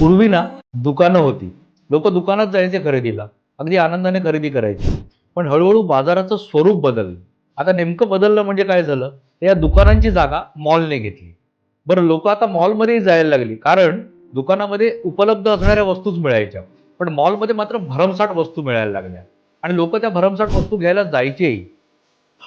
पूर्वी ना दुकानं होती. लोक दुकानात जायचे खरेदीला. अगदी आनंदाने खरेदी करायची. पण हळूहळू बाजाराचं स्वरूप बदललं. आता नेमकं बदललं म्हणजे काय झालं? तर या दुकानांची जागा मॉलने घेतली. बरं, लोक आता मॉलमध्येही जायला लागली. कारण दुकानामध्ये उपलब्ध असणाऱ्या वस्तूच मिळायच्या. पण मॉलमध्ये मात्र भरमसाठ वस्तू मिळायला लागल्या. आणि लोक त्या भरमसाठ वस्तू घ्यायला जायचेही.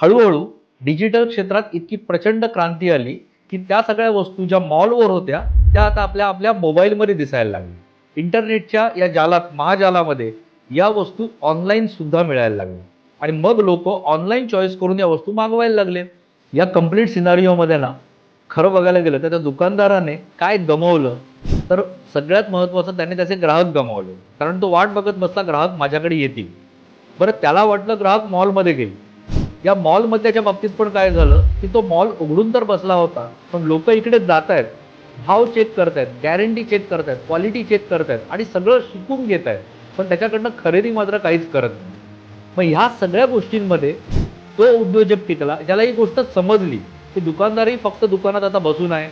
हळूहळू डिजिटल क्षेत्रात इतकी प्रचंड क्रांती आली की त्या सगळ्या वस्तू ज्या मॉलवर होत्या त्या आता आपल्या आपल्या मोबाईलमध्ये दिसायला लागल्या. इंटरनेटच्या या जालात, महाजालामध्ये या वस्तू ऑनलाईन सुद्धा मिळायला लागल्या. आणि मग लोक ऑनलाईन चॉईस करून या वस्तू मागवायला लागले. या कम्प्लीट सिनारिओमध्ये ना, खरं बघायला गेलं तर त्या दुकानदाराने काय गमावलं, तर सगळ्यात महत्त्वाचं त्याने त्याचे ग्राहक गमावले. कारण तो वाट बघत बसला ग्राहक माझ्याकडे येतील. बरं, त्याला वाटलं ग्राहक मॉलमध्ये गेले. या मॉलमध्येच्या बाबतीत पण काय झालं की तो मॉल उघडून तर बसला होता, पण लोक इकडे जात आहेत, भाव चेक करतायत, गॅरंटी चेक करतायत, क्वालिटी चेक करतायत आणि सगळं शिकून घेत आहेत. पण त्याच्याकडनं खरेदी मात्र काहीच करत नाही. मग ह्या सगळ्या गोष्टींमध्ये तो उद्योजक टिकला ज्याला ही गोष्ट समजली की दुकानदारही फक्त दुकानात आता बसून आहे.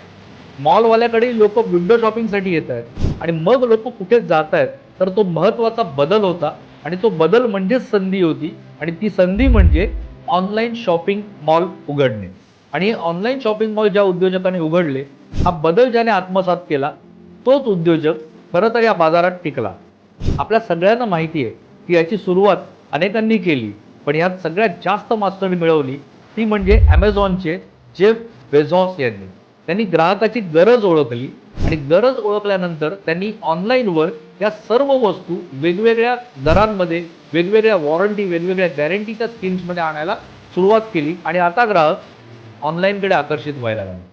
मॉलवाल्याकडे लोक विंडो शॉपिंगसाठी येत आहेत आणि मग लोक कुठे जात आहेत, तर तो महत्वाचा बदल होता. आणि तो बदल म्हणजेच संधी होती. आणि ती संधी म्हणजे ऑनलाईन शॉपिंग मॉल उघडणे. आणि ऑनलाईन शॉपिंग मॉल ज्या उद्योजकांनी उघडले, हा बदल ज्याने आत्मसात केला, तोच उद्योजक खरं तर या बाजारात टिकला. आपल्या सगळ्यांना माहिती आहे की याची सुरुवात अनेकांनी केली, पण यात सगळ्यात जास्त मास्टरी मिळवली ती म्हणजे ॲमेझॉनचे जेफ बेझॉस यांनी. त्यांनी ग्राहकाची गरज ओळखली आणि गरज ओळखल्यानंतर त्यांनी ऑनलाईनवर या सर्व वस्तू वेगवेगळ्या दरांमध्ये, वेगवेगळ्या वॉरंटी, वेगवेगळ्या गॅरंटीच्या स्कीम्समध्ये आणायला सुरुवात केली. आणि आता ग्राहक ऑनलाईनकडे आकर्षित व्हायला लागले.